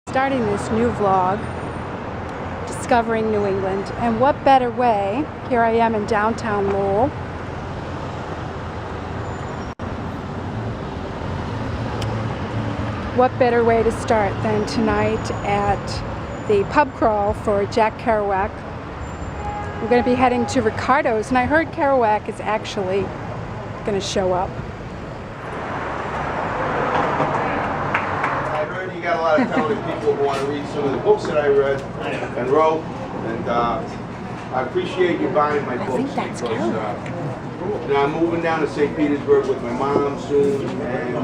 Starting this new vlog, discovering New England, and what better way, here I am in downtown Lowell. What better way to start than tonight at the pub crawl for Jack Kerouac. We're going to be heading to Ricardo's, and I heard Kerouac is actually going to show up. You got a lot of talented people who want to read some of the books that I read and wrote, and I appreciate you buying my books. I think that's because, I'm moving down to St. Petersburg with my mom soon, and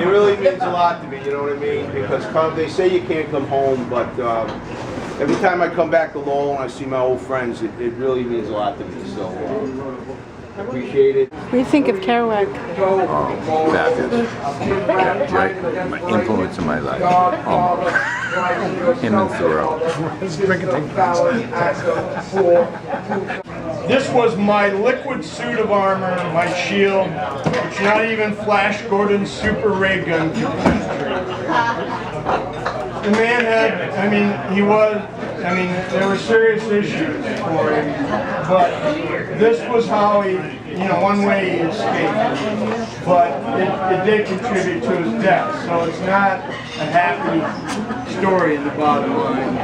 it really means a lot to me, you know what I mean? Because they say you can't come home, but every time I come back to Lowell and I see my old friends, it really means a lot to me, so I appreciate it. What do you think of Kerouac? Oh, fabulous. Yeah, my influence in my life. Him and Thoreau. This was my liquid suit of armor, my shield, which not even Flash Gordon's super ray gun could penetrate. The man had, there were serious issues for him, but this was how he, one way he escaped. But it did contribute to his death, so it's not a happy story in the bottom line.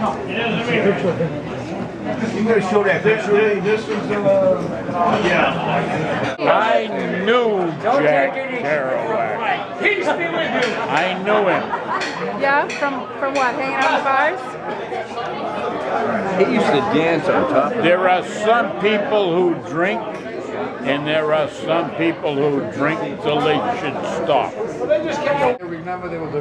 You gotta show that picture. This was, yeah. I knew Jack Kerouac. I knew him. Yeah, from what? Hanging out in bars? He used to dance on top of it. There are some people who drink, and there are some people who drink till they should stop. I remember there was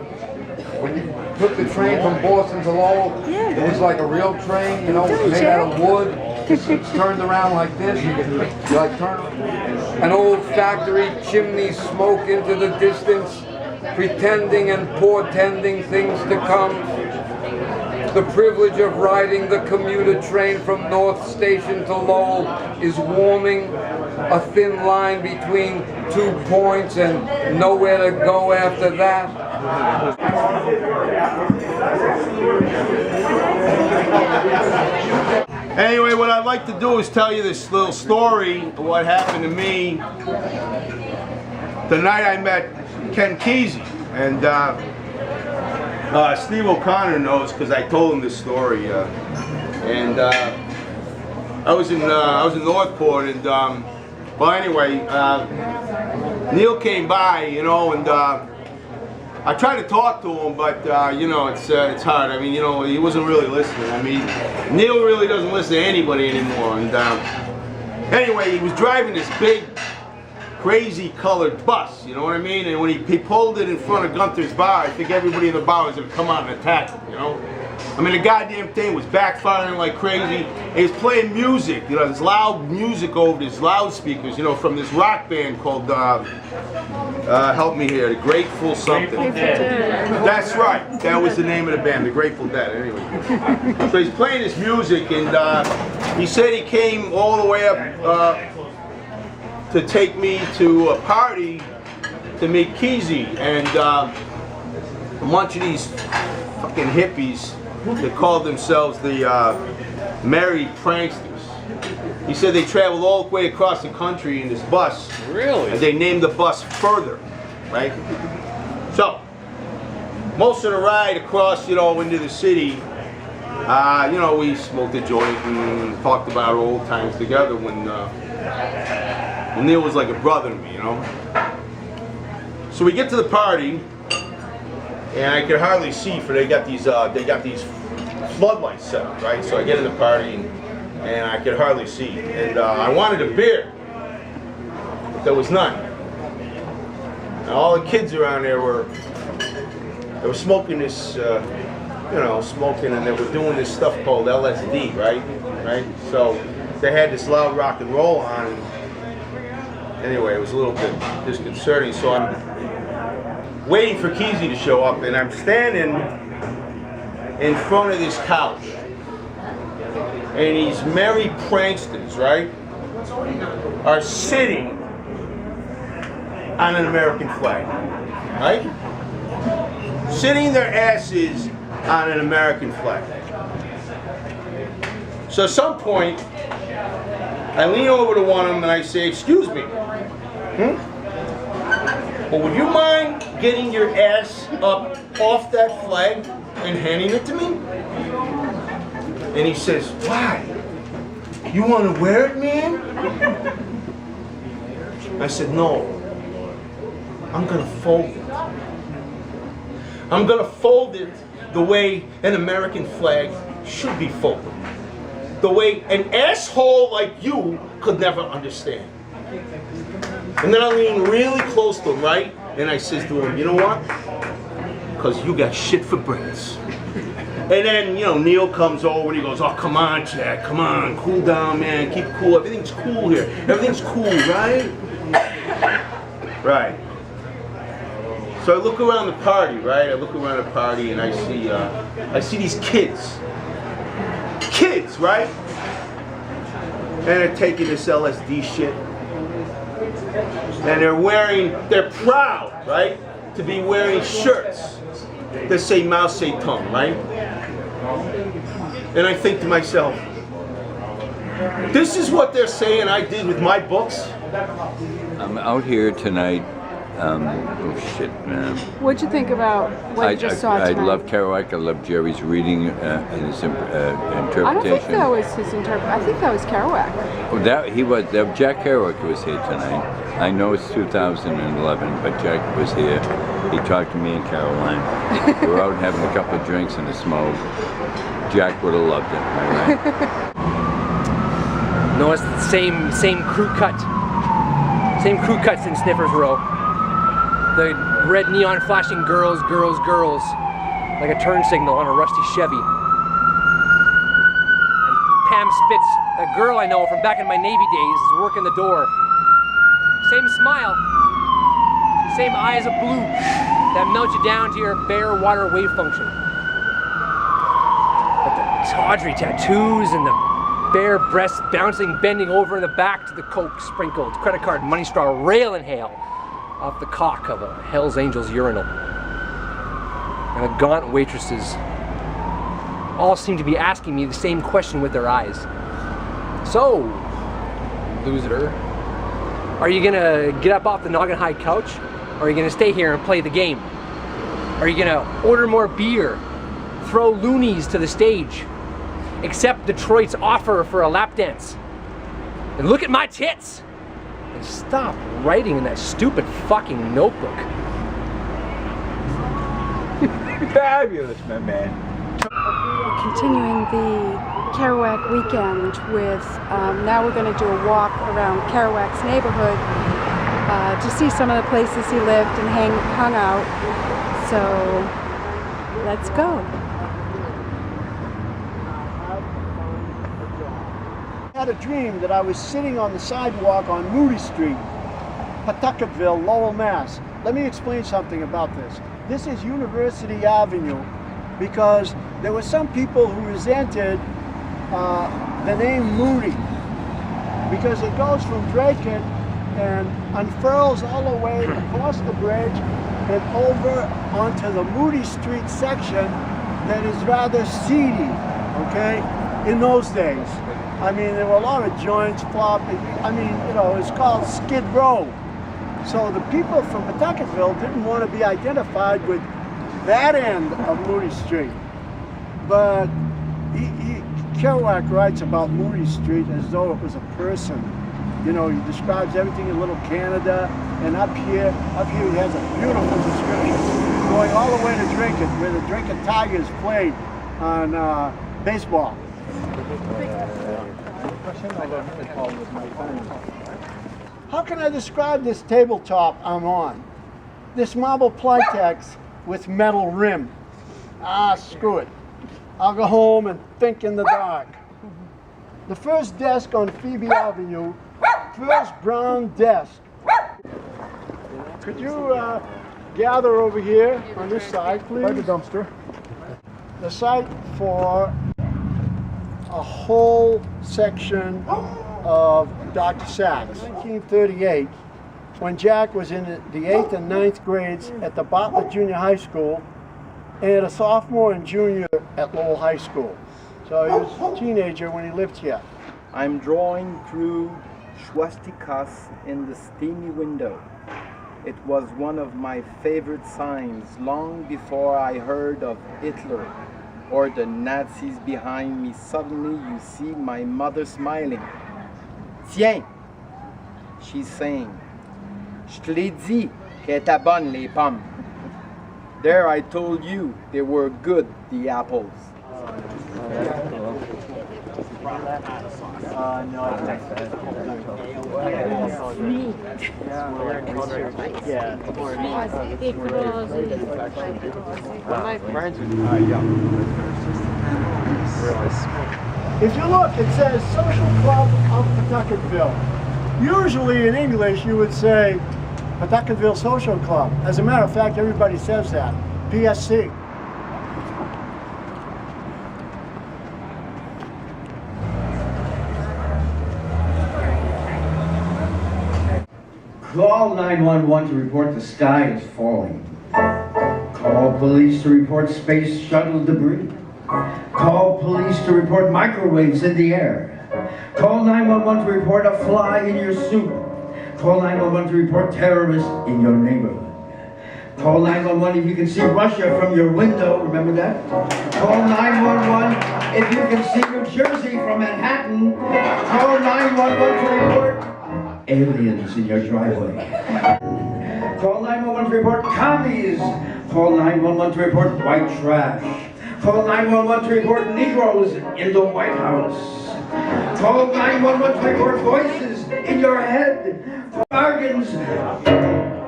when you took the train from Boston to Lowell, it was like a real train, it was made out of wood. It's turned around like this. You can like turn an old factory chimney smoke into the distance, pretending and portending things to come. The privilege of riding the commuter train from North Station to Lowell is warming a thin line between 2 points and nowhere to go after that. Anyway, what I'd like to do is tell you this little story of what happened to me the night I met Ken Kesey. And Steve O'Connor knows because I told him this story. I was in Northport, and well, anyway, Neil came by, and I tried to talk to him, but it's hard. He wasn't really listening. Neil really doesn't listen to anybody anymore. And anyway, he was driving this big, crazy colored bus, you know what I mean? And when he pulled it in front of Gunther's bar, I think everybody in the bar was going to come out and attack him, the goddamn thing was backfiring like crazy. He was playing music, this loud music over his loudspeakers, from this rock band called, help me here, the Grateful something. That's right, that was the name of the band, the Grateful Dead, anyway. So he's playing this music, and he said he came all the way up to take me to a party to meet Kesey, and a bunch of these fucking hippies that called themselves the Merry Pranksters. He said they traveled all the way across the country in this bus. Really? And they named the bus Further, right? So, most of the ride across, into the city, we smoked a joint and talked about our old times together when Neil was like a brother to me, So we get to the party, and I could hardly see, for they got these floodlights set up, right? So I get in the party, and I could hardly see. And I wanted a beer, but there was none. And all the kids around there were smoking this, smoking, and they were doing this stuff called LSD, right? So they had this loud rock and roll on. And anyway, it was a little bit disconcerting. So I'm waiting for Kesey to show up, and I'm standing in front of this couch, and these merry pranksters, right, are sitting on an American flag, right? sitting their asses on an American flag. So at some point, I lean over to one of them and I say, excuse me, well, would you mind getting your ass up off that flag and handing it to me? And he says, why? You want to wear it, man? I said, no. I'm going to fold it. I'm going to fold it the way an American flag should be folded. The way an asshole like you could never understand. And then I lean really close to him, right? And I says to him, you know what? Because you got shit for brains. And then, you know, Neil comes over and he goes, oh, come on, Jack, come on, cool down, man, keep cool. Everything's cool here. Everything's cool, right? Right. So I look around the party, right? I look around the party and I see these kids. Kids, right? And they're taking this LSD shit. And they're proud, right? To be wearing shirts that say Mao Zedong, right? And I think to myself, this is what they're saying I did with my books? I'm out here tonight. Oh shit, man. What'd you think about what you just saw I tonight? love Kerouac. I love Jerry's reading and his interpretation. I don't think that was his I think that was Kerouac. Oh, Jack Kerouac was here tonight. I know it's 2011, but Jack was here. He talked to me and Caroline. We were out having a couple of drinks and a smoke. Jack would have loved it, right? No, it's the same crew cut. Same crew cuts in Sniffer's Row. The red neon flashing girls, girls, girls, like a turn signal on a rusty Chevy. And Pam Spitz, a girl I know from back in my Navy days, is working the door. Same smile, same eyes of blue that melt you down to your bare water wave function. But the tawdry tattoos and the bare breasts bouncing, bending over in the back to the coke sprinkled, credit card, money straw, rail inhale off the cock of a Hell's Angels urinal. And the gaunt waitresses all seem to be asking me the same question with their eyes. So, loser, are you gonna get up off the Noggin High couch? Or are you gonna stay here and play the game? Are you gonna order more beer, throw loonies to the stage, accept Detroit's offer for a lap dance, and look at my tits, and stop writing in that stupid fucking notebook? Fabulous, my man. Continuing the Kerouac Weekend with, now we're going to do a walk around Kerouac's neighborhood to see some of the places he lived and hung out. So let's go. I had a dream that I was sitting on the sidewalk on Moody Street, Pawtucketville, Lowell, Mass. Let me explain something about this. This is University Avenue because there were some people who resented the name Moody because it goes from Dracut and unfurls all the way across the bridge and over onto the Moody Street section that is rather seedy, okay, in those days. I mean, there were a lot of joints flopping. I mean, you know, it's called Skid Row. So the people from Pawtucketville didn't want to be identified with that end of Moody Street. But Kerouac writes about Moody Street as though it was a person. You know, he describes everything in Little Canada, and up here he has a beautiful description going all the way to Dracut, where the Dracut Tigers played on baseball. How can I describe this tabletop I'm on? This marble Plytex with metal rim. Ah, screw it. I'll go home and think in the dark. The first desk on Phoebe Avenue, first brown desk. Could you gather over here on this side, please? By the dumpster. The site for a whole section of Dr. Sachs. 1938, when Jack was in the 8th and 9th grades at the Bartlett Junior High School, and a sophomore and junior at Lowell High School. So he was a teenager when he lived here. I'm drawing through swastikas in the steamy window. It was one of my favorite signs long before I heard of Hitler or the Nazis behind me. Suddenly you see my mother smiling. Tiens, she's saying, je te l'ai dit qu'elle était bonne les pommes. There I told you they were good, the apples. If you look, it says Social Club of Pawtucketville. Usually in English you would say Pawtucketville Social Club. As a matter of fact, everybody says that. PSC. Call 911 to report the sky is falling. Call police to report space shuttle debris. Call police to report microwaves in the air. Call 911 to report a fly in your soup. Call 911 to report terrorists in your neighborhood. Call 911 if you can see Russia from your window. Remember that? Call 911 if you can see New Jersey from Manhattan. Call 911 to report aliens in your driveway. Call 911 to report commies. Call 911 to report white trash. Call 911 to report Negroes in the White House. Call 911 to report voices in your head. Bargains.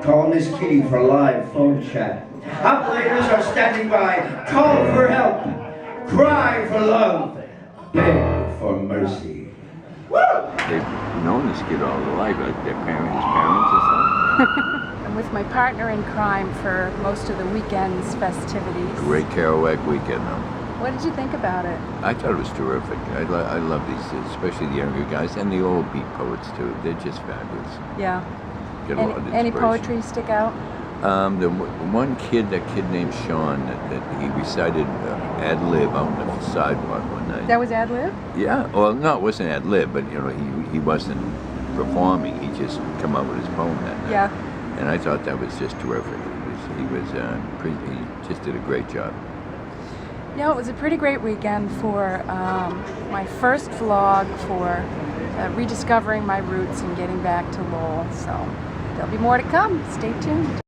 Call Miss Kitty for live phone chat. Operators are standing by. Call for help. Cry for love. Beg for mercy. They've known this kid all their life, like their parents and stuff. I'm with my partner in crime for most of the weekend's festivities. Great Kerouac Weekend, though. What did you think about it? I thought it was terrific. I love these, especially the younger guys and the old beat poets too. They're just fabulous. Yeah. Get a lot of Any inspiration. poetry stick out? The one kid, that kid named Sean, that he recited ad lib out on the sidewalk one night. That was ad lib? Yeah. Well, no, it wasn't ad lib, but you know, he wasn't performing. He just come out with his poem that night. Yeah. And I thought that was just terrific. He just did a great job. Yeah, it was a pretty great weekend for my first vlog for rediscovering my roots and getting back to Lowell. So there'll be more to come. Stay tuned.